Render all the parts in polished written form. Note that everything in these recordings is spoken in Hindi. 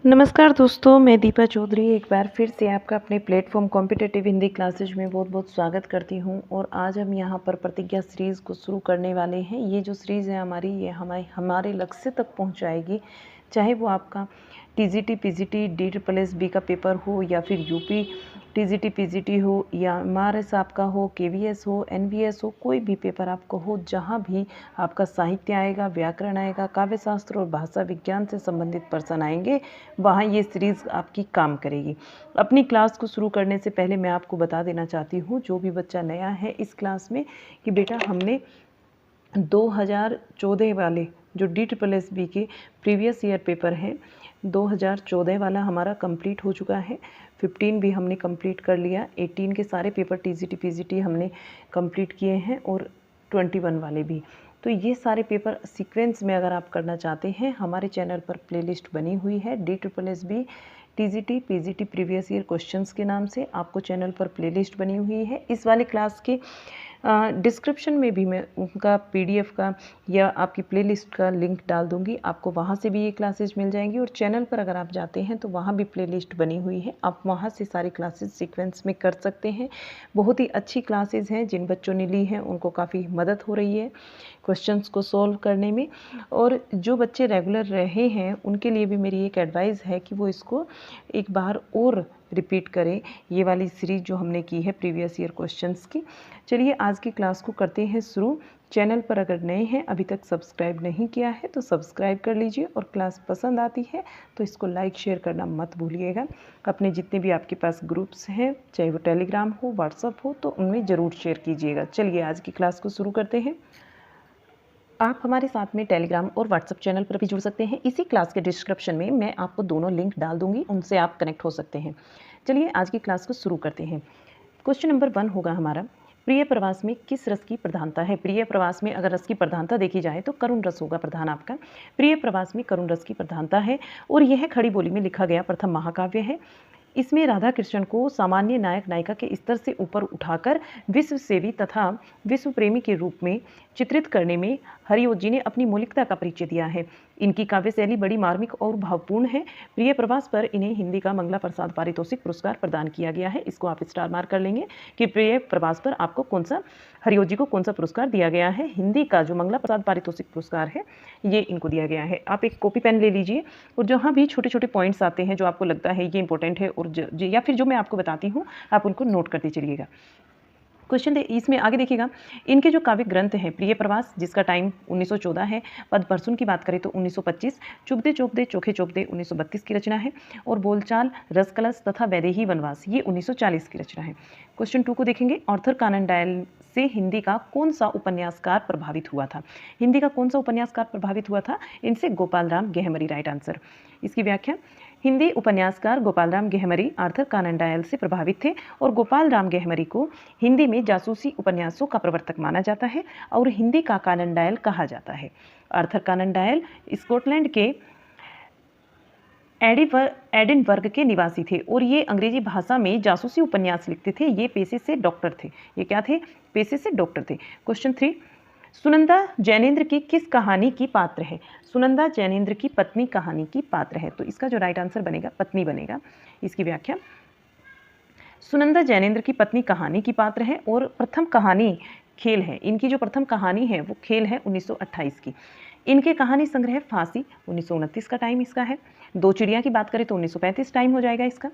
नमस्कार दोस्तों, मैं दीपा चौधरी एक बार फिर से आपका अपने प्लेटफॉर्म कॉम्पिटिटिव हिंदी क्लासेज में बहुत बहुत स्वागत करती हूं। और आज हम यहां पर प्रतिज्ञा सीरीज़ को शुरू करने वाले हैं। ये जो सीरीज़ है हमारी, ये हमारे लक्ष्य तक पहुंचाएगी, चाहे वो आपका टीजीटी पीजीटी DSSB का पेपर हो, या फिर यूपी टीजीटी पीजीटी हो, या एमआरएस आपका हो, केवीएस हो, एनवीएस हो, कोई भी पेपर आपको हो, जहाँ भी आपका साहित्य आएगा, व्याकरण आएगा, काव्य शास्त्र और भाषा विज्ञान से संबंधित पर्सन आएंगे, वहाँ ये सीरीज़ आपकी काम करेगी। अपनी क्लास को शुरू करने से पहले मैं आपको बता देना चाहती हूँ, जो भी बच्चा नया है इस क्लास में, कि बेटा हमने 2014 वाले जो DSSB के प्रीवियस ईयर पेपर हैं, 2014 वाला हमारा कंप्लीट हो चुका है। 15 भी हमने कंप्लीट कर लिया। 18 के सारे पेपर TGT PGT हमने कंप्लीट किए हैं, और 21 वाले भी। तो ये सारे पेपर सीक्वेंस में अगर आप करना चाहते हैं, हमारे चैनल पर प्लेलिस्ट बनी हुई है DSSB TGT PGT previous year questions के नाम से। आपको चैनल पर प्लेलिस्ट बनी हुई है। इस वाले क्लास के डिस्क्रिप्शन में भी मैं उनका PDF का या आपकी प्लेलिस्ट का लिंक डाल दूंगी, आपको वहाँ से भी ये क्लासेस मिल जाएंगी। और चैनल पर अगर आप जाते हैं तो वहाँ भी प्लेलिस्ट बनी हुई है, आप वहाँ से सारी क्लासेस सीक्वेंस में कर सकते हैं। बहुत ही अच्छी क्लासेस हैं, जिन बच्चों ने ली हैं उनको काफ़ी मदद हो रही है क्वेश्चंस को सॉल्व करने में। और जो बच्चे रेगुलर रहे हैं उनके लिए भी मेरी एक एडवाइस है कि वो इसको एक बार और रिपीट करें, ये वाली सीरीज़ जो हमने की है प्रीवियस ईयर क्वेश्चंस की। चलिए आज की क्लास को करते हैं शुरू। चैनल पर अगर नए हैं, अभी तक सब्सक्राइब नहीं किया है तो सब्सक्राइब कर लीजिए, और क्लास पसंद आती है तो इसको लाइक शेयर करना मत भूलिएगा। अपने जितने भी आपके पास ग्रुप्स हैं, चाहे वो टेलीग्राम हो, व्हाट्सअप हो, तो उनमें ज़रूर शेयर कीजिएगा। चलिए आज की क्लास को शुरू करते हैं। आप हमारे साथ में टेलीग्राम और व्हाट्सएप चैनल पर भी जुड़ सकते हैं। इसी क्लास के डिस्क्रिप्शन में मैं आपको दोनों लिंक डाल दूंगी, उनसे आप कनेक्ट हो सकते हैं। चलिए आज की क्लास को शुरू करते हैं। क्वेश्चन नंबर 1 होगा हमारा, प्रिय प्रवास में किस रस की प्रधानता है। प्रिय प्रवास में अगर रस की प्रधानता देखी जाए तो करुण रस होगा प्रधान आपका। प्रिय प्रवास में करुण रस की प्रधानता है, और यह खड़ी बोली में लिखा गया प्रथम महाकाव्य है। इसमें राधा कृष्ण को सामान्य नायक नायिका के स्तर से ऊपर उठाकर विश्व सेवी तथा विश्व प्रेमी के रूप में चित्रित करने में हरिओत जी ने अपनी मौलिकता का परिचय दिया है। इनकी काव्य शैली बड़ी मार्मिक और भावपूर्ण है। प्रिय प्रवास पर इन्हें हिंदी का मंगला प्रसाद पारितोषिक पुरस्कार प्रदान किया गया है। इसको आप स्टार मार्क कर लेंगे कि प्रिय प्रवास पर आपको कौन सा, हरिओत जी को कौन सा पुरस्कार दिया गया है। हिंदी का जो मंगला प्रसाद पारितोषिक पुरस्कार है, ये इनको दिया गया है। आप एक कॉपी पेन ले लीजिए, और जहाँ भी छोटे छोटे पॉइंट्स आते हैं जो आपको लगता है ये इंपॉर्टेंट है, और या फिर जो मैं आपको बताती हूँ आप उनको नोट करते चलिएगा। क्वेश्चन इसमें आगे देखिएगा, इनके जो काव्य ग्रंथ हैं, प्रिय प्रवास जिसका टाइम 1914 है, पद परसुन की बात करें तो 1925, चुपदे चोपदे चोखे चोपदे 1932 की रचना है, और बोलचाल रसकलश तथा वैदेही वनवास ये 1940 की रचना है। क्वेश्चन 2 को देखेंगे, ऑर्थर कॉनन डॉयल से हिंदी का कौन सा उपन्यासकार प्रभावित हुआ था। हिंदी का कौन सा उपन्यासकार प्रभावित हुआ था, इनसे गोपाल राम गेहमरी। Right answer. इसकी व्याख्या, हिंदी उपन्यासकार Gopal Ram Gehmari Arthur Conan Doyle से प्रभावित थे, और गोपाल राम गेहमरी को हिंदी में जासूसी उपन्यासों का प्रवर्तक माना जाता है, और हिंदी का कॉनन डॉयल कहा जाता है। आर्थर कॉनन डॉयल स्कॉटलैंड के एडिनबर्ग के निवासी थे, और ये अंग्रेजी भाषा में जासूसी उपन्यास लिखते थे। ये पेशे से डॉक्टर थे। ये क्या थे? पेशे से डॉक्टर थे। क्वेश्चन 3, सुनंदा जैनेन्द्र की किस कहानी की पात्र है। सुनंदा जैनेन्द्र की पत्नी कहानी की पात्र है, तो इसका जो राइट आंसर बनेगा पत्नी बनेगा। इसकी व्याख्या, सुनंदा जैनेन्द्र की पत्नी कहानी की पात्र है, और प्रथम कहानी खेल है। इनकी जो प्रथम कहानी है वो खेल है 1928 की। इनके कहानी संग्रह फांसी 1929 का टाइम इसका है। दो चिड़िया की बात करें तो 1935 टाइम हो जाएगा इसका।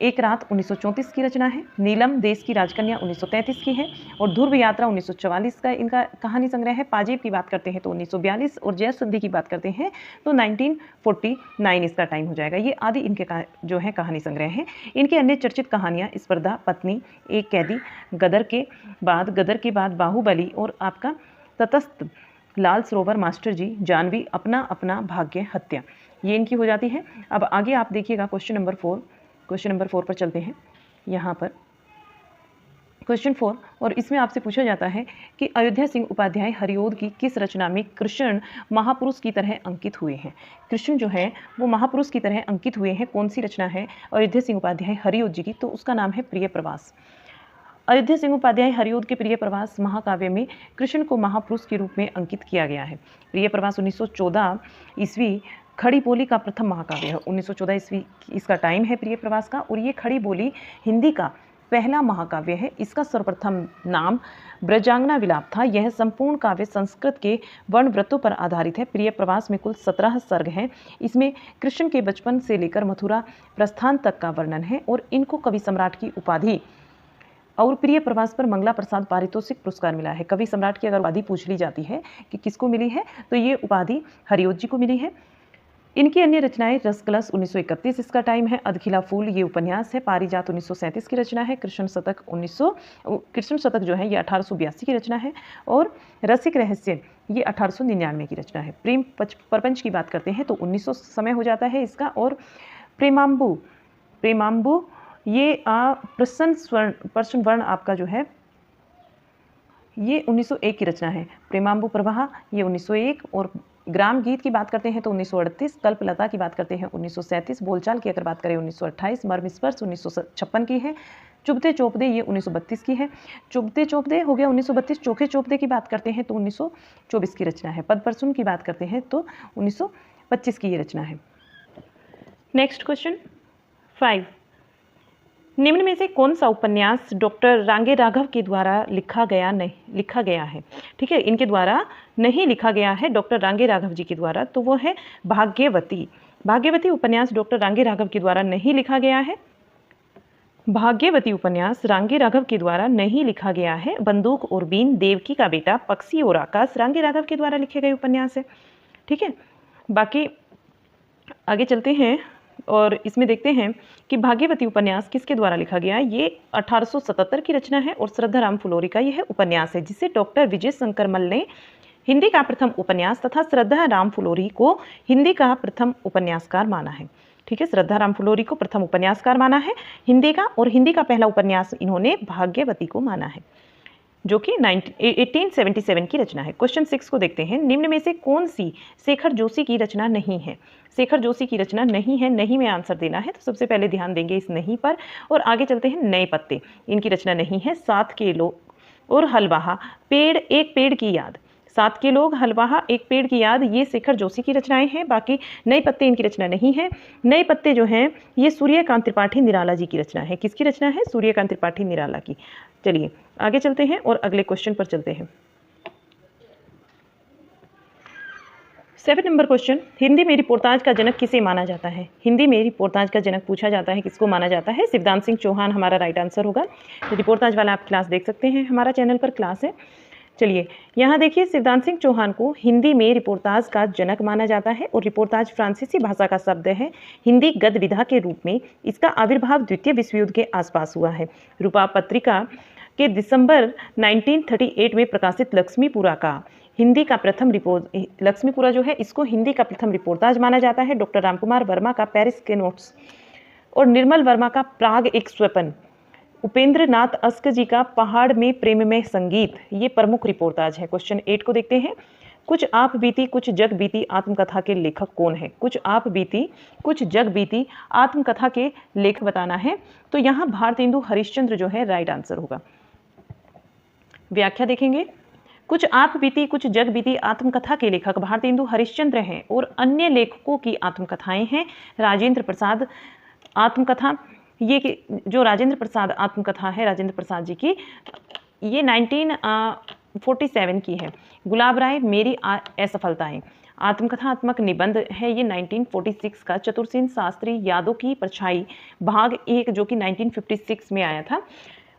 एक रात 1934 की रचना है। नीलम देश की राजकन्या 1933 की है, और ध्रुव यात्रा 1944 का इनका कहानी संग्रह है। पाजेब की बात करते हैं तो 1942, और जयसुंधी की बात करते हैं तो 1949 इसका टाइम हो जाएगा। ये आदि इनके जो है कहानी संग्रह हैं। इनके अन्य चर्चित कहानियाँ स्पर्धा, पत्नी, एक कैदी, गदर के बाद बाहुबली, और आपका तटस्थ, लाल सरोवर, मास्टर जी, जानवी, अपना अपना भाग्य, हत्या, ये इनकी हो जाती है। अब आगे आप देखिएगा क्वेश्चन नंबर 4। क्वेश्चन नंबर 4 पर चलते हैं। यहाँ पर क्वेश्चन 4, और इसमें आपसे पूछा जाता है कि अयोध्या सिंह उपाध्याय हरिओद की किस रचना में कृष्ण महापुरुष की तरह अंकित हुए हैं। कृष्ण जो है वो महापुरुष की तरह अंकित हुए हैं। कौन सी रचना है अयोध्या सिंह उपाध्याय हरिओद जी की, तो उसका नाम है प्रिय प्रवास। अयोध्या सिंह उपाध्याय हरिओद के प्रिय प्रवास महाकाव्य में कृष्ण को महापुरुष के रूप में अंकित किया गया है। प्रिय प्रवास 1914 ईस्वी खड़ी बोली का प्रथम महाकाव्य है। 1914 ईस्वी इसका टाइम है प्रिय प्रवास का, और ये खड़ी बोली हिंदी का पहला महाकाव्य है। इसका सर्वप्रथम नाम ब्रजांगना विलाप था। यह संपूर्ण काव्य संस्कृत के वर्ण व्रतों पर आधारित है। प्रिय प्रवास में कुल 17 सर्ग हैं। इसमें कृष्ण के बचपन से लेकर मथुरा प्रस्थान तक का वर्णन है, और इनको कवि सम्राट की उपाधि और प्रिय प्रवास पर मंगला प्रसाद पारितोषिक पुरस्कार मिला है। कवि सम्राट की अगर उपाधि पूछ ली जाती है कि किसको मिली है, तो ये उपाधि हरिओत जी को मिली है। इनकी अन्य रचनाएं रसकलश 1931 इसका टाइम है, अधखिला फूल ये उपन्यास है, पारिजात 1937 की रचना है, कृष्ण शतक जो है ये 1882 की रचना है, और रसिक रहस्य ये 1899 की रचना है। प्रेम प्रपंच की बात करते हैं तो 1900 समय हो जाता है इसका, और प्रेमाम्बु ये प्रश्न वर्ण आपका जो है ये 1901 की रचना है। प्रेमाम्बु प्रवाह ये 1901, और ग्राम गीत की बात करते हैं तो 1938, कल्पलता की बात करते हैं 1937, बोलचाल की अगर बात करें 1928, मर्म स्पर्श 1956 की है, चुभते चोपदे ये 1932 की है। चुभते चोपदे हो गया 1932। चोखे चोपदे की बात करते हैं तो 1924 की रचना है। पद प्रसून की बात करते हैं तो 1925 की ये रचना है। नेक्स्ट क्वेश्चन 5, निम्न में से कौन सा उपन्यास डॉक्टर रांगे राघव के द्वारा लिखा गया है। ठीक है, इनके द्वारा नहीं लिखा गया है, डॉक्टर रांगे राघव जी के द्वारा, तो वो है भाग्यवती। भाग्यवती उपन्यास डॉक्टर रांगे राघव के द्वारा नहीं लिखा गया है। भाग्यवती उपन्यास रांगे राघव के द्वारा नहीं लिखा गया है। बंदूक और बीन, देवकी का बेटा, पक्षी और आकाश रांगे राघव के द्वारा लिखे गए उपन्यास है। ठीक है, बाकी आगे चलते हैं और इसमें देखते हैं कि भाग्यवती उपन्यास किसके द्वारा लिखा गया है। ये 1877 की रचना है, और श्रद्धा राम फुलोरी का यह उपन्यास है, जिसे डॉक्टर विजय शंकर मल ने हिंदी का प्रथम उपन्यास तथा श्रद्धा राम फुलोरी को हिंदी का प्रथम उपन्यासकार माना है। ठीक है, श्रद्धा राम फुलोरी को प्रथम उपन्यासकार माना है हिंदी का, और हिंदी का पहला उपन्यास इन्होंने भाग्यवती को माना है, जो कि 1877 की रचना है। क्वेश्चन 6 को देखते हैं, निम्न में से कौन सी शेखर जोशी की रचना नहीं है। शेखर जोशी की रचना नहीं है, नहीं में आंसर देना है, तो सबसे पहले ध्यान देंगे इस नहीं पर, और आगे चलते हैं। नए पत्ते इनकी रचना नहीं है। 7 के लोग और हलवाहा, पेड़ एक पेड़ की याद, 7 के लोग, हलवाहा, एक पेड़ की याद, ये शेखर जोशी की रचनाएं हैं। बाकी नए पत्ते इनकी रचना नहीं है। नए पत्ते जो हैं ये सूर्यकांत त्रिपाठी निराला जी की रचना है। किसकी रचना है? सूर्यकांत त्रिपाठी निराला की। चलिए आगे चलते हैं और अगले क्वेश्चन पर चलते हैं। 7 नंबर क्वेश्चन, हिंदी में रिपोर्टाज का जनक किसे माना जाता है। हिंदी में रिपोर्टाज का जनक पूछा जाता है, किसको माना जाता है? शिवदान सिंह चौहान हमारा राइट आंसर होगा। तो रिपोर्टाज वाला आप क्लास देख सकते हैं, हमारा चैनल पर क्लास है। चलिए यहाँ देखिए, शिवदान सिंह चौहान को हिंदी में रिपोर्टाज का जनक माना जाता है, और रिपोर्टाज फ्रांसीसी भाषा का शब्द है। हिंदी गद्य विधा के रूप में इसका आविर्भाव द्वितीय विश्व युद्ध के आसपास हुआ है। रूपा पत्रिका के दिसंबर 1938 में प्रकाशित लक्ष्मीपुरा का हिंदी का प्रथम लक्ष्मीपुरा जो है इसको हिंदी का प्रथम रिपोर्टाज माना जाता है। डॉक्टर रामकुमार वर्मा का पेरिस के नोट्स और निर्मल वर्मा का प्राग एक स्वप्न, उपेंद्र नाथ अस्क जी का पहाड़ में प्रेम में संगीत, ये प्रमुख रिपोर्टाज है। क्वेश्चन 8 को देखते हैं। कुछ आप बीती कुछ जग बीती आत्मकथा के लेखक कौन है? कुछ आप बीती कुछ जग बीती आत्मकथा के लेखक बताना है। तो यहाँ भारतेंदु हरिश्चंद्र जो है राइट आंसर होगा। व्याख्या देखेंगे, कुछ आप बीती कुछ जग बीती आत्मकथा के लेखक भारतेंदु हरिश्चंद्र हैं, और अन्य लेखकों की आत्मकथाएं हैं राजेंद्र प्रसाद आत्मकथा। ये जो राजेंद्र प्रसाद आत्मकथा है राजेंद्र प्रसाद जी की, ये 1947 की है। गुलाब राय मेरी असफलताएं आत्मकथात्मक निबंध है, ये 1946 का। चतुरसेन शास्त्री यादों की परछाई भाग 1 जो कि 1956 में आया था,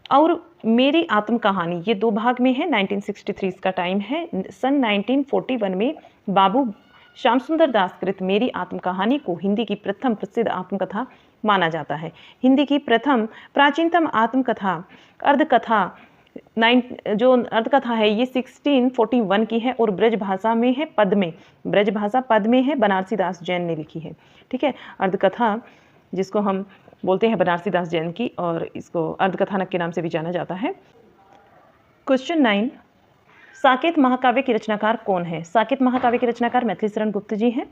और मेरी आत्म कहानी ये 2 भाग में है। 1963 का टाइम है। सन 1941 में बाबू श्याम सुंदर दास कृत मेरी आत्म कहानी को हिंदी की प्रथम प्रसिद्ध आत्मकथा माना जाता है। हिंदी की प्रथम प्राचीनतम आत्मकथा अर्धकथा जो अर्धकथा है ये 1641 की है, और ब्रज भाषा में है, पद में, ब्रज भाषा पद में है, बनारसी दास जैन ने लिखी है। ठीक है, अर्धकथा जिसको हम बोलते हैं बनारसी दास जैन की, और इसको अर्धकथानक के नाम से भी जाना जाता है। क्वेश्चन 9, साकेत महाकाव्य की रचनाकार कौन है? साकेत महाकाव्य के रचनाकार मैथिली शरण गुप्त जी हैं।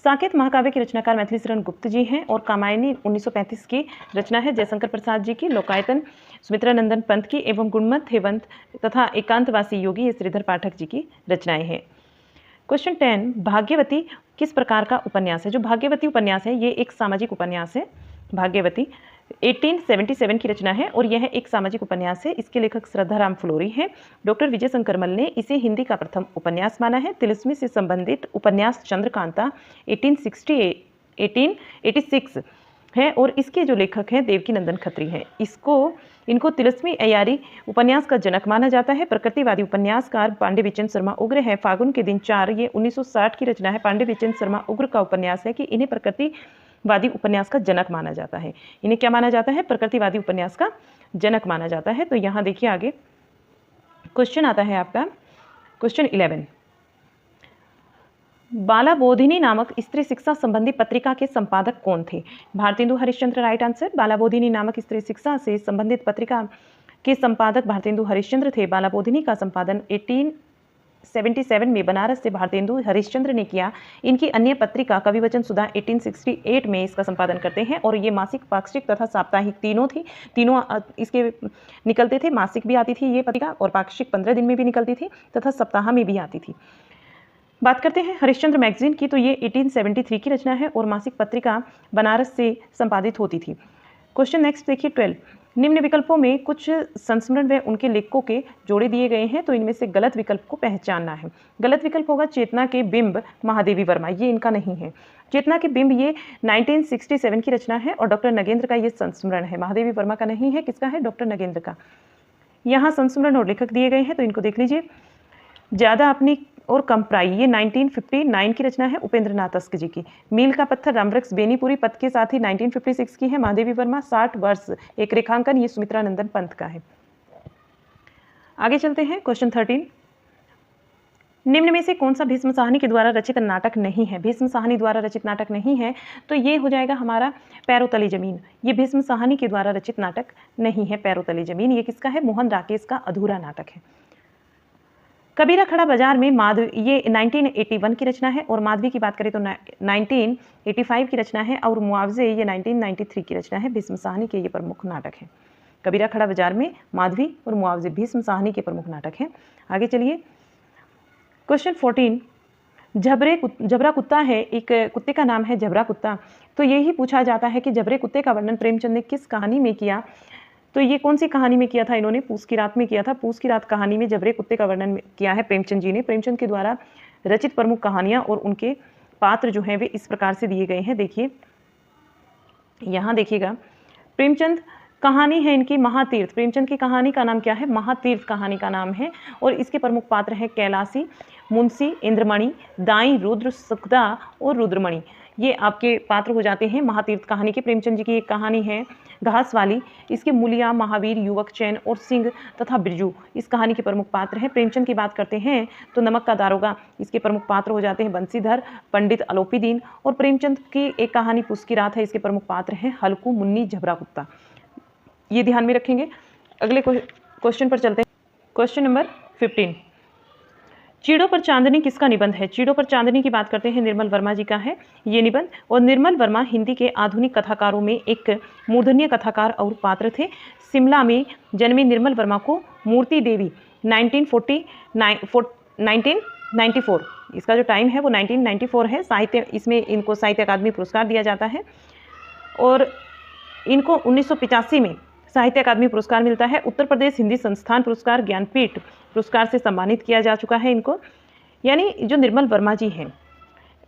साकेत महाकाव्य के रचनाकार मैथिली शरण गुप्त जी हैं, और कामायनी 1935 की रचना है जयशंकर प्रसाद जी की। लोकायतन सुमित्रा नंदन पंत की, एवं गुणमत हेवंत तथा एकांतवासी योगी ये श्रीधर पाठक जी की रचनाएं हैं। क्वेश्चन 10, भाग्यवती किस प्रकार का उपन्यास है? जो भाग्यवती उपन्यास है ये एक सामाजिक उपन्यास है। भाग्यवती 1877 की रचना है और यह एक सामाजिक उपन्यास है। इसके लेखक श्रद्धाराम फुलोरी हैं। डॉक्टर विजय शंकर ने इसे हिंदी का प्रथम उपन्यास माना है। तिलिस्मी से संबंधित उपन्यास चंद्रकांता 1886 है और इसके जो लेखक हैं देवकीनंदन खत्री हैं। इनको तिलिस्मी अयारी उपन्यास का जनक माना जाता है। प्रकृतिवादी उपन्यासकार पांडे बिचन शर्मा उग्र है। फागुन के दिन 4 ये 1960 की रचना है। पांडे बिचन शर्मा उग्र का उपन्यास है कि इन्हें प्रकृतिवादी उपन्यास का जनक माना जाता है। इन्हें क्या माना जाता है? प्रकृतिवादी उपन्यास का जनक माना जाता है। तो यहाँ देखिए आगे क्वेश्चन आता है आपका क्वेश्चन 11, बालाबोधिनी नामक स्त्री शिक्षा संबंधी पत्रिका के संपादक कौन थे? Bharatendu Harishchandra right answer. बालाबोधिनी नामक स्त्री शिक्षा से संबंधित पत्रिका के संपादक भारतेंदु हरिश्चंद्र थे। बालाबोधिनी का संपादन 1877 में बनारस से भारतेंदु हरिश्चंद्र ने किया। इनकी अन्य पत्रिका कविवचन सुधा 1868 में इसका संपादन करते हैं और ये मासिक, पाक्षिक तथा साप्ताहिक तीनों थी। तीनों इसके निकलते थे। मासिक भी आती थी ये पत्रिका और पाक्षिक 15 दिन में भी निकलती थी तथा सप्ताह में भी आती थी। बात करते हैं हरिश्चंद्र मैगजीन की, तो ये 1873 की रचना है और मासिक पत्रिका बनारस से संपादित होती थी। क्वेश्चन नेक्स्ट देखिए 12, निम्न विकल्पों में कुछ संस्मरण व उनके लेखकों के जोड़े दिए गए हैं, तो इनमें से गलत विकल्प को पहचानना है। गलत विकल्प होगा चेतना के बिंब, महादेवी वर्मा, ये इनका नहीं है। चेतना के बिंब ये 1967 की रचना है और डॉक्टर नगेंद्र का ये संस्मरण है। महादेवी वर्मा का नहीं है, किसका है? डॉक्टर नगेंद्र का। यहाँ संस्मरण और लेखक दिए गए हैं तो इनको देख लीजिए। ज़्यादा अपनी और कम पराई, ये 1959 की रचना है उपेंद्र नाथ तस्क जी की। मील का पत्थर रामवृक्ष बेनीपुरी पद के साथ ही 1956 की है। महादेवी वर्मा 60 वर्ष एक रेखांकन, ये सुमित्रा नंदन पंत का है। आगे चलते हैं क्वेश्चन 13, निम्न में से कौन सा भीष्म साहनी के द्वारा रचित नाटक नहीं है? भीष्म साहनी द्वारा रचित नाटक नहीं है तो ये हो जाएगा हमारा पैरों तले जमीन। ये भीष्म साहनी के द्वारा रचित नाटक नहीं है पैरों तले जमीन। ये किसका है? मोहन राकेश का अधूरा नाटक है। कबीरा खड़ा बाजार में माधवी, ये 1981 की रचना है और माधवी की बात करें तो 1985 की रचना है और मुआवजे ये 1993 की रचना है। भीष्म साहनी के ये प्रमुख नाटक हैं। कबीरा खड़ा बाजार में माधवी और मुआवजे भीष्म साहनी के प्रमुख नाटक हैं। आगे चलिए क्वेश्चन 14, जबरा कुत्ता है, एक कुत्ते का नाम है जबरा कुत्ता। तो यही पूछा जाता है कि जबरे कुत्ते का वर्णन प्रेमचंद ने किस कहानी में किया? तो ये कौन सी कहानी में किया था? इन्होंने पूस की रात में किया था। पूस की रात कहानी में जबरे कुत्ते का वर्णन किया है प्रेमचंद जी ने। प्रेमचंद के द्वारा रचित प्रमुख कहानियां और उनके पात्र जो हैं वे इस प्रकार से दिए गए हैं। देखिए यहाँ देखिएगा, प्रेमचंद कहानी है इनकी महातीर्थ। प्रेमचंद की कहानी का नाम क्या है? महातीर्थ कहानी का नाम है और इसके प्रमुख पात्र हैं कैलासी, मुंशी, इंद्रमणि, दाई, रुद्र, सुखदा और रुद्रमणि। ये आपके पात्र हो जाते हैं महातीर्थ कहानी के। प्रेमचंद जी की एक कहानी है घास वाली, इसके मूलिया, महावीर, युवक, चैन और सिंह तथा बिरजू इस कहानी के प्रमुख पात्र हैं। प्रेमचंद की बात करते हैं तो नमक का दारोगा, इसके प्रमुख पात्र हो जाते हैं बंसीधर, पंडित अलोपीदीन। और प्रेमचंद की एक कहानी पुस की रात है, इसके प्रमुख पात्र हैं हल्कू, मुन्नी, झबरा कुत्ता। ये ध्यान में रखेंगे। अगले क्वेश्चन पर चलते हैं। क्वेश्चन नंबर 15, चीड़ों पर चांदनी किसका निबंध है? चीड़ों पर चांदनी की बात करते हैं निर्मल वर्मा जी का है ये निबंध। और निर्मल वर्मा हिंदी के आधुनिक कथाकारों में एक मूर्धन्य कथाकार और पात्र थे। शिमला में जन्मी निर्मल वर्मा को मूर्ति देवी 1994, इसका जो टाइम है वो 1994 है। साहित्य, इसमें इनको साहित्य अकादमी पुरस्कार दिया जाता है और इनको 1985 में साहित्य अकादमी पुरस्कार मिलता है। उत्तर प्रदेश हिंदी संस्थान पुरस्कार, ज्ञानपीठ पुरस्कार से सम्मानित किया जा चुका है इनको। यानी जो निर्मल वर्मा जी हैं,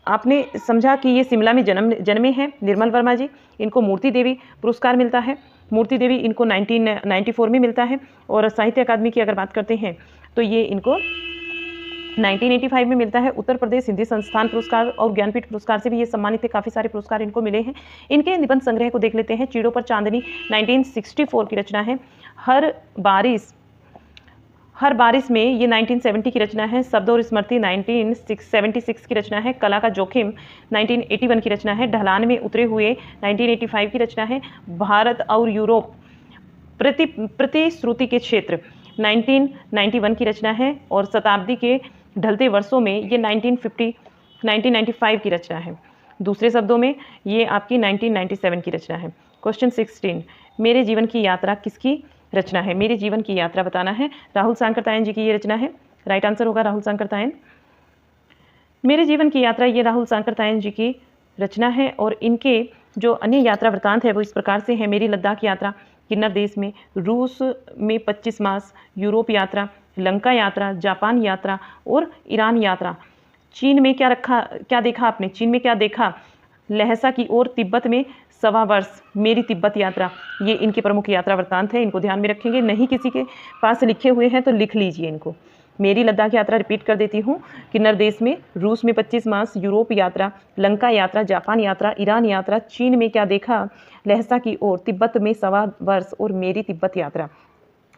आपने समझा कि ये शिमला में जन्मे हैं निर्मल वर्मा जी। इनको मूर्ति देवी पुरस्कार मिलता है। मूर्ति देवी इनको 1994 में मिलता है और साहित्य अकादमी की अगर बात करते हैं तो ये इनको 1985 में मिलता है। उत्तर प्रदेश हिंदी संस्थान पुरस्कार और ज्ञानपीठ पुरस्कार से भी ये सम्मानित है। काफ़ी सारे पुरस्कार इनको मिले हैं। इनके निबंध संग्रह को देख लेते हैं। चीड़ों पर चांदनी 1964 की रचना है। हर बारिश में ये 1970 की रचना है। शब्द और स्मृति 1976 की रचना है। कला का जोखिम 1981 की रचना है। ढलान में उतरे हुए 1985 की रचना है। भारत और यूरोप प्रतिश्रुति के क्षेत्र 1991 की रचना है और शताब्दी के ढलते वर्षों में ये 1995 की रचना है। दूसरे शब्दों में ये आपकी 1997 की रचना है। क्वेश्चन 16, मेरे जीवन की यात्रा किसकी रचना है? मेरे जीवन की यात्रा बताना है। राहुल सांकरतायन जी की ये रचना है। राइट आंसर होगा राहुल सांकरतायन। मेरे जीवन की यात्रा ये राहुल सांकृत्यायन जी की रचना है और इनके जो अन्य यात्रा वृत्तांत है वो इस प्रकार से है। मेरी लद्दाख यात्रा, किन्नर देश में, रूस में 25 मास, यूरोप यात्रा, लंका यात्रा, जापान यात्रा और ईरान यात्रा। चीन में क्या देखा आपने? चीन में क्या देखा? लहसा की ओर, तिब्बत में 1.25 वर्ष, मेरी तिब्बत यात्रा। ये इनके प्रमुख यात्रा वृत्तांत है, इनको ध्यान में रखेंगे। नहीं किसी के पास लिखे हुए हैं तो लिख लीजिए इनको। मेरी लद्दाख यात्रा रिपीट कर देती हूँ। किन्नर देश में, रूस में 25 मास, यूरोप यात्रा, लंका यात्रा, जापान यात्रा, ईरान यात्रा, चीन में क्या देखा, लहसा की ओर, तिब्बत में 1.25 वर्ष और मेरी तिब्बत यात्रा।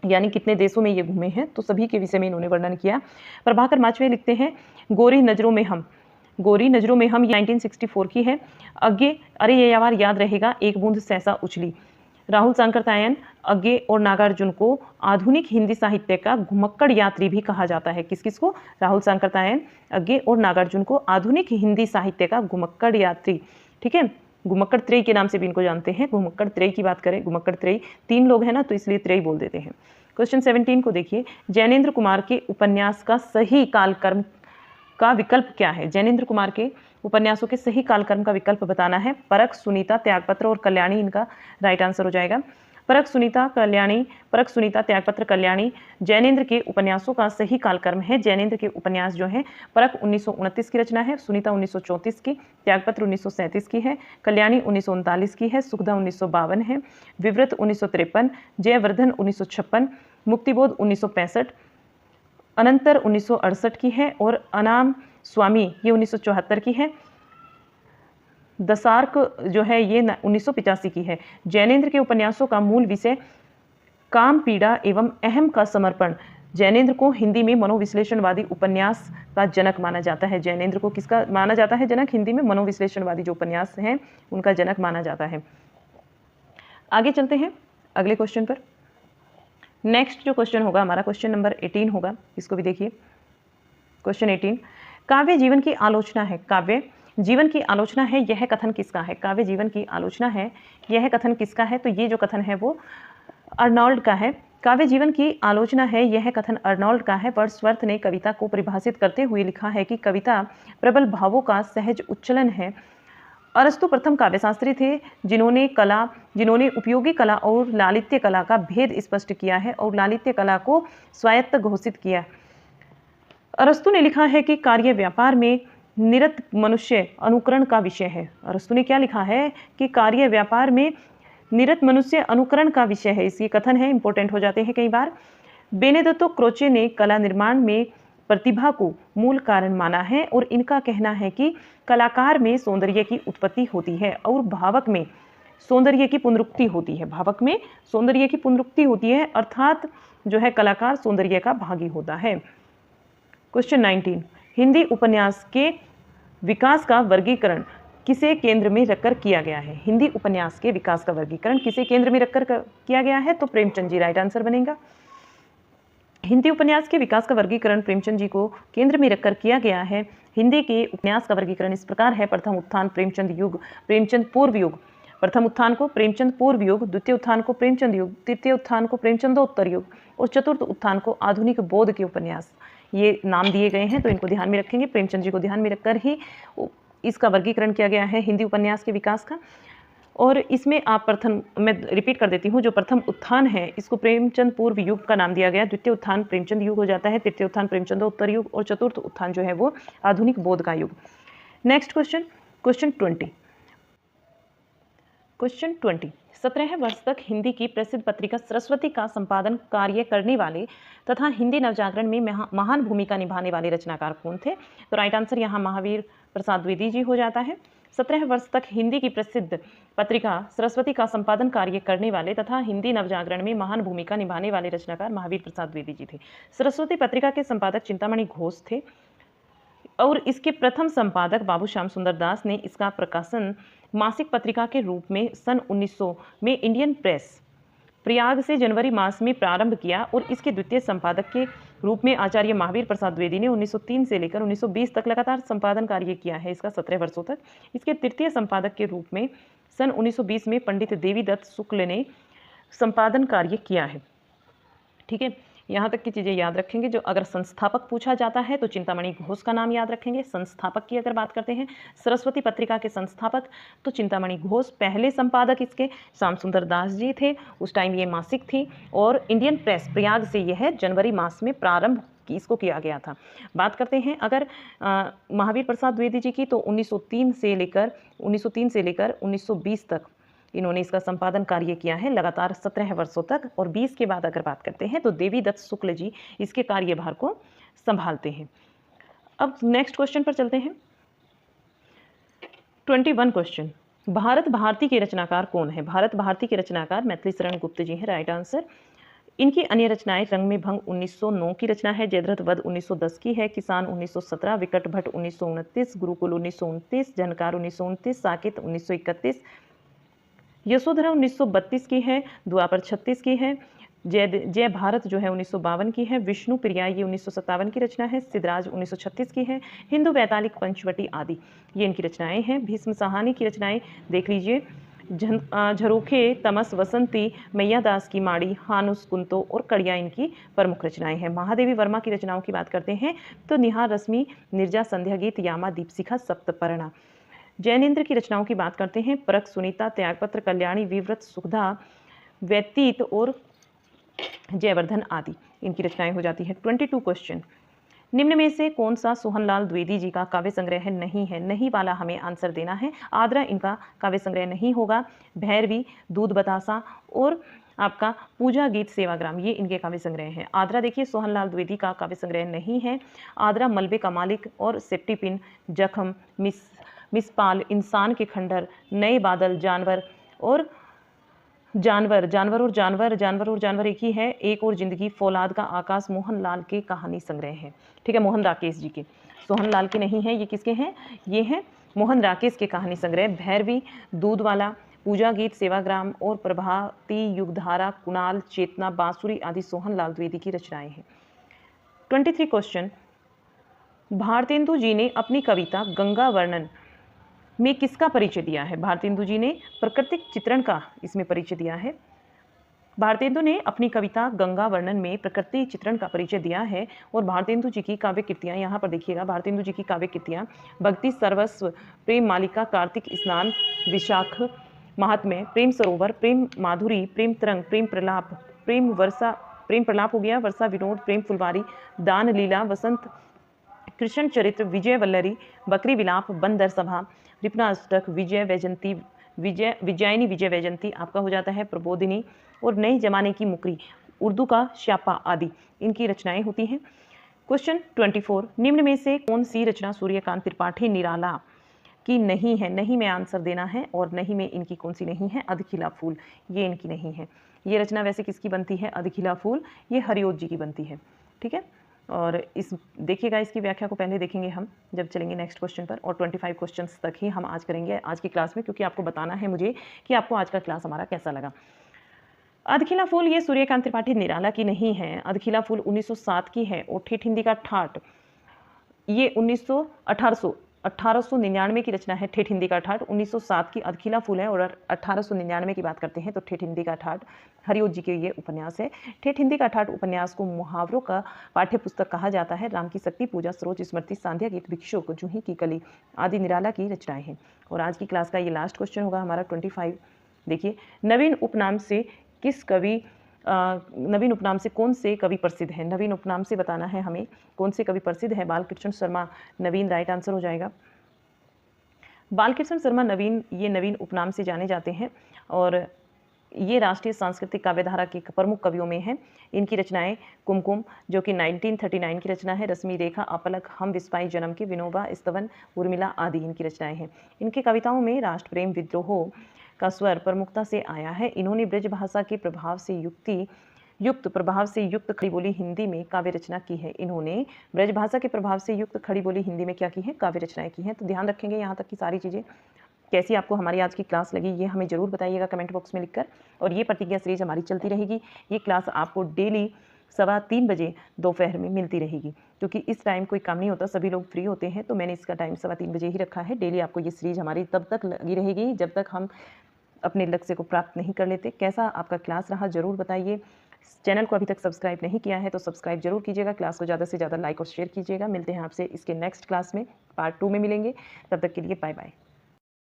यानी कितने देशों में ये घूमे हैं, तो सभी के विषय में इन्होंने वर्णन किया। प्रभाकर माचवे लिखते हैं, गोरी नज़रों में हम, गोरी नज़रों में हम 1964 की है। अज्ञे, अरे ये याद रहेगा, एक बूंद सहसा उछली। राहुल सांकृत्यायन, अज्ञे और नागार्जुन को आधुनिक हिंदी साहित्य का घुमक्कड़ यात्री भी कहा जाता है। किस किस को? राहुल सांकृत्यायन, अज्ञे और नागार्जुन को आधुनिक हिंदी साहित्य का घुमक्कड़ यात्री। ठीक है, घुमक्कड़ त्रयी के नाम से भी इनको जानते हैं। घुमक्कड़ त्रयी की बात करें, घुमक्कड़ त्रयी 3 लोग हैं ना, तो इसलिए त्रयी बोल देते हैं। क्वेश्चन 17 को देखिए, जैनेन्द्र कुमार के उपन्यास का सही कालक्रम का विकल्प क्या है? जैनेन्द्र कुमार के उपन्यासों के सही कालक्रम का विकल्प बताना है। परख, सुनीता, त्यागपत्र और कल्याणी इनका राइट आंसर हो जाएगा। परख, सुनीता, कल्याणी, परख, सुनीता, त्यागपत्र, कल्याणी जैनेन्द्र के उपन्यासों का सही कालक्रम है। जैनेन्द्र के उपन्यास जो है, परख 1929 की रचना है, सुनीता 1934 की, त्यागपत्र 1937 की है, कल्याणी 1939 की है, सुखदा 1952 है, विवृत 1953, जयवर्धन 1956, मुक्तिबोध 1965, अनंतर 1968 की है और अनाम स्वामी ये 1974 की है। दसार्क जो है ये 1985 की है। जैनेन्द्र के उपन्यासों का मूल विषय काम, पीड़ा एवं अहम का समर्पण। जैनेन्द्र को हिंदी में मनोविश्लेषणवादी उपन्यास का जनक माना जाता है। जैनेन्द्र को किसका माना जाता है जनक? हिंदी में मनोविश्लेषणवादी जो उपन्यास हैं उनका जनक माना जाता है। आगे चलते हैं अगले क्वेश्चन पर। नेक्स्ट जो क्वेश्चन होगा हमारा क्वेश्चन नंबर 18 होगा, इसको भी देखिए। क्वेश्चन 18, काव्य जीवन की आलोचना है। काव्य जीवन की आलोचना है, यह कथन किसका है? काव्य जीवन की आलोचना है, यह कथन किसका है? तो ये जो कथन है वो अर्नोल्ड का है। काव्य जीवन की आलोचना है, यह कथन अर्नोल्ड का है। वर्ड्सवर्थ ने कविता को परिभाषित करते हुए लिखा है कि कविता प्रबल भावों का सहज उच्चलन है। अरस्तु प्रथम काव्यशास्त्री थे जिन्होंने उपयोगी कला और लालित्य कला का भेद स्पष्ट किया है और लालित्य कला को स्वायत्त घोषित किया। अरस्तु ने लिखा है कि कार्य व्यापार में निरत मनुष्य अनुकरण का विषय है। अरस्तु ने क्या लिखा है कि कार्य व्यापार में निरत मनुष्य अनुकरण का विषय है। इसकी कथन है, इंपॉर्टेंट हो जाते हैं कई बार। बेनेदत्तो क्रोचे ने कला निर्माण में प्रतिभा को मूल कारण माना है और इनका कहना है कि कलाकार में सौंदर्य की उत्पत्ति होती है और भावक में सौंदर्य की पुनरुक्ति होती है। भावक में सौंदर्य की पुनरुक्ति होती है, अर्थात जो है कलाकार सौंदर्य का भागी होता है। क्वेश्चन 19, हिंदी उपन्यास के विकास का वर्गीकरण किसे केंद्र में रखकर किया गया है? हिंदी उपन्यास के विकास का वर्गीकरण किसे केंद्र में रखकर किया गया है? तो प्रेमचंद जी राइट आंसर बनेगा। हिंदी उपन्यास के विकास का वर्गीकरण प्रेमचंद जी को केंद्र में रखकर किया गया है। हिंदी के उपन्यास का वर्गीकरण इस प्रकार है। प्रथम उत्थान प्रेमचंद युग, प्रेमचंद पूर्व युग। प्रथम उत्थान को प्रेमचंद पूर्व युग, द्वितीय उत्थान को प्रेमचंद युग, तृतीय उत्थान को प्रेमचंदोत्तर युग और चतुर्थ उत्थान को आधुनिक बोध के उपन्यास। ये नाम दिए गए हैं तो इनको ध्यान में रखेंगे। प्रेमचंद जी को ध्यान में रखकर ही इसका वर्गीकरण किया गया है हिंदी उपन्यास के विकास का। और इसमें आप मैं रिपीट कर देती हूँ, जो प्रथम उत्थान है इसको प्रेमचंद पूर्व युग का नाम दिया गया। द्वितीय उत्थान प्रेमचंद युग हो जाता है, तृतीय उत्थान प्रेमचंदोत्तर युग और चतुर्थ उत्थान जो है वो आधुनिक बोध का युग। Next question, question 20। क्वेश्चन 20, 17 वर्ष तक हिंदी की प्रसिद्ध पत्रिका सरस्वती का संपादन कार्य करने वाले तथा हिंदी नवजागरण में महान भूमिका निभाने वाले रचनाकार कौन थे? तो राइट आंसर यहाँ महावीर प्रसाद द्विवेदी जी हो जाता है। 17 वर्ष तक हिंदी की प्रसिद्ध पत्रिका सरस्वती का संपादन कार्य करने वाले तथा हिंदी नवजागरण में महान भूमिका निभाने वाले रचनाकार महावीर प्रसाद द्विवेदी जी थे। सरस्वती पत्रिका के संपादक चिंतामणि घोष थे और इसके प्रथम संपादक बाबू श्याम सुंदर दास ने इसका प्रकाशन मासिक पत्रिका के रूप में सन 1900 में इंडियन प्रेस प्रयाग से जनवरी मास में प्रारंभ किया और इसके द्वितीय संपादक के रूप में आचार्य महावीर प्रसाद द्विवेदी ने 1903 से लेकर 1920 तक लगातार संपादन कार्य किया है इसका 17 वर्षों तक। इसके तृतीय संपादक के रूप में सन 1920 में पंडित देवीदत्त शुक्ल ने संपादन कार्य किया है। ठीक है, यहाँ तक की चीज़ें याद रखेंगे। जो अगर संस्थापक पूछा जाता है तो चिंतामणि घोष का नाम याद रखेंगे। संस्थापक की अगर बात करते हैं, सरस्वती पत्रिका के संस्थापक तो चिंतामणि घोष, पहले संपादक इसके श्याम सुंदर दास जी थे। उस टाइम ये मासिक थी और इंडियन प्रेस प्रयाग से यह जनवरी मास में प्रारंभ इसको किया गया था। बात करते हैं अगर महावीर प्रसाद द्विवेदी जी की, तो 1903 से लेकर 1920 तक इन्होंने इसका संपादन कार्य किया है, लगातार 17 वर्षों तक। और 20 के बाद अगर बात करते हैं तो देवी दत्त शुक्ल जी इसके कार्यभार को संभालते हैं। अब नेक्स्ट क्वेश्चन पर चलते हैं। 21 क्वेश्चन, भारत भारती के रचनाकार कौन है? भारत भारती के रचनाकार मैथिली शरण गुप्त जी हैं, राइट आंसर। इनकी अन्य रचनाएं रंग में भंग 1909 की रचना है, जयद्रथ वध 1910 की है, किसान 1917, विकट भट्ट 1929, गुरुकुल 1929, झनकार 1929, साकेत 1931, यशोधरा 1932 की है, द्वापर 36 की है, जय भारत जो है 1952 की है, विष्णु प्रिया ये 1957 की रचना है, सिद्धराज 1936 की है, हिंदू वैतालिक पंचवटी आदि ये इनकी रचनाएं हैं। भीष्म साहनी की रचनाएं देख लीजिए, झरोखे, तमस, वसंती, मैया दास की माड़ी, हानुस, कुंतो और कड़िया इनकी प्रमुख रचनाएं हैं। महादेवी वर्मा की रचनाओं की बात करते हैं तो निहार रश्मि, निर्जा, संध्या गीत, यामा, दीपशिखा, सप्तपर्णा। जैनेन्द्र की रचनाओं की बात करते हैं, परख, सुनीता, त्यागपत्र, कल्याणी, विव्रत, सुखदा, व्यतीत और जयवर्धन आदि इनकी रचनाएं हो जाती है। 22 क्वेश्चन, निम्न में से कौन सा सोहनलाल द्विवेदी जी का काव्य संग्रह नहीं है? नहीं वाला हमें आंसर देना है। आद्रा इनका काव्य संग्रह नहीं होगा, भैरवी, दूध बतासा और आपका पूजा गीत सेवाग्राम ये इनके काव्य संग्रह हैं। आद्रा देखिए सोहनलाल द्विवेदी का काव्य संग्रह नहीं है। आद्रा मलबे का मालिक और सेप्टिपिन, जख्म, मिसपाल, इंसान के खंडर, नए बादल, जानवर और जानवर एक ही है, एक और जिंदगी, फौलाद का आकाश मोहनलाल के कहानी संग्रह है। ठीक है, मोहन राकेश जी के, सोहनलाल के नहीं है, ये किसके हैं? ये हैं मोहन राकेश के कहानी संग्रह। भैरवी, दूधवाला, पूजा गीत, सेवाग्राम और प्रभाती, युगधारा, कुणाल, चेतना, बांसुरी आदि सोहनलाल द्विवेदी की रचनाएं हैं। 23 क्वेश्चन, भारतेंदु जी ने अपनी कविता गंगा वर्णन में किसका परिचय दिया है? भारतेंदु जी ने प्राकृतिक चित्रण का इसमें परिचय दिया है। भारतेंदु ने अपनी कविता गंगा वर्णन में प्रकृति चित्रण का परिचय दिया है। और भारतेंदु जी की काव्य कृतियाँ यहाँ पर देखिएगा, भारतेंदु जी की काव्य कृतियाँ भक्ति सर्वस्व, प्रेम मालिका, कार्तिक स्नान, विशाख महात्म्य, प्रेम सरोवर, प्रेम माधुरी, प्रेम तरंग, प्रेम प्रलाप, प्रेम वर्षा, प्रेम प्रलाप हो गया, वर्षा विनोद, प्रेम फुलवारी, दान लीला, वसंत, कृष्ण चरित्र, विजय वल्लरी, बकरी विलाप, बंदर सभा, रिपनाष्टक, विजय वैजंती, विजयिनी विजय वैजंती आपका हो जाता है, प्रबोधिनी और नए जमाने की मुकरी, उर्दू का श्यापा आदि इनकी रचनाएं होती हैं। क्वेश्चन 24, निम्न में से कौन सी रचना सूर्यकांत त्रिपाठी निराला की नहीं है? नहीं में आंसर देना है। और नहीं में इनकी कौन सी नहीं है? अधखिला फूल, ये इनकी नहीं है। ये रचना वैसे किसकी बनती है? अधखिला फूल, ये हरिओत जी की बनती है। ठीक है, और इस देखिएगा, इसकी व्याख्या को पहले देखेंगे हम जब चलेंगे नेक्स्ट क्वेश्चन पर। और 25 क्वेश्चंस तक ही हम आज करेंगे आज की क्लास में, क्योंकि आपको बताना है मुझे कि आपको आज का क्लास हमारा कैसा लगा। अधखिला फूल ये सूर्यकांत त्रिपाठी निराला की नहीं है। अधखिला फूल 1907 की है। और ठेठ हिंदी का ठाठ ये 1899 की रचना है। ठेठ हिंदी का ठाठ 1907 की अधखिला फूल है। और 1899 की बात करते हैं तो ठेठ हिंदी का ठाठ हरिओत जी के ये उपन्यास है। ठेठ हिंदी का ठाठ उपन्यास को मुहावरों का पाठ्य पुस्तक कहा जाता है। राम की शक्ति, पूजा, सरोज, स्मृति, सांध्या गीत, भिक्षुक, जूही की कली आदि निराला की रचनाएं हैं। और आज की क्लास का ये लास्ट क्वेश्चन होगा हमारा 25। देखिए, नवीन उपनाम से किस कवि नवीन उपनाम से कौन से कवि प्रसिद्ध हैं? नवीन उपनाम से बताना है हमें कौन से कवि प्रसिद्ध है। बालकृष्ण शर्मा नवीन राइट आंसर हो जाएगा। बालकृष्ण शर्मा नवीन ये नवीन उपनाम से जाने जाते हैं और ये राष्ट्रीय सांस्कृतिक काव्यधारा के प्रमुख कवियों में हैं। इनकी रचनाएं कुमकुम जो कि 1939 की रचना है, रश्मि रेखा, अपलक, हम विस्पाई जन्म के, विनोबा, स्तवन, उर्मिला आदि इनकी रचनाएं हैं। इनकी कविताओं में राष्ट्र प्रेम, विद्रोह का स्वर प्रमुखता से आया है। इन्होंने ब्रज भाषा के प्रभाव से युक्त खड़ी बोली हिंदी में काव्य रचना की है। इन्होंने ब्रज भाषा के प्रभाव से युक्त खड़ी बोली हिंदी में क्या की है? काव्य रचनाएं की हैं। तो ध्यान रखेंगे यहाँ तक की सारी चीज़ें। कैसी आपको हमारी आज की क्लास लगी ये हमें ज़रूर बताइएगा कमेंट बॉक्स में लिखकर। और ये प्रतिज्ञा सीरीज हमारी चलती रहेगी। ये क्लास आपको डेली 3:15 बजे दोपहर में मिलती रहेगी, क्योंकि इस टाइम कोई काम नहीं होता, सभी लोग फ्री होते हैं, तो मैंने इसका टाइम 3:15 बजे ही रखा है। डेली आपको ये सीरीज हमारी तब तक लगी रहेगी जब तक हम अपने लक्ष्य को प्राप्त नहीं कर लेते। कैसा आपका क्लास रहा ज़रूर बताइए। चैनल को अभी तक सब्सक्राइब नहीं किया है तो सब्सक्राइब जरूर कीजिएगा। क्लास को ज़्यादा से ज़्यादा लाइक और शेयर कीजिएगा। मिलते हैं आपसे इसके नेक्स्ट क्लास में, पार्ट 2 में मिलेंगे। तब तक के लिए बाय बाय।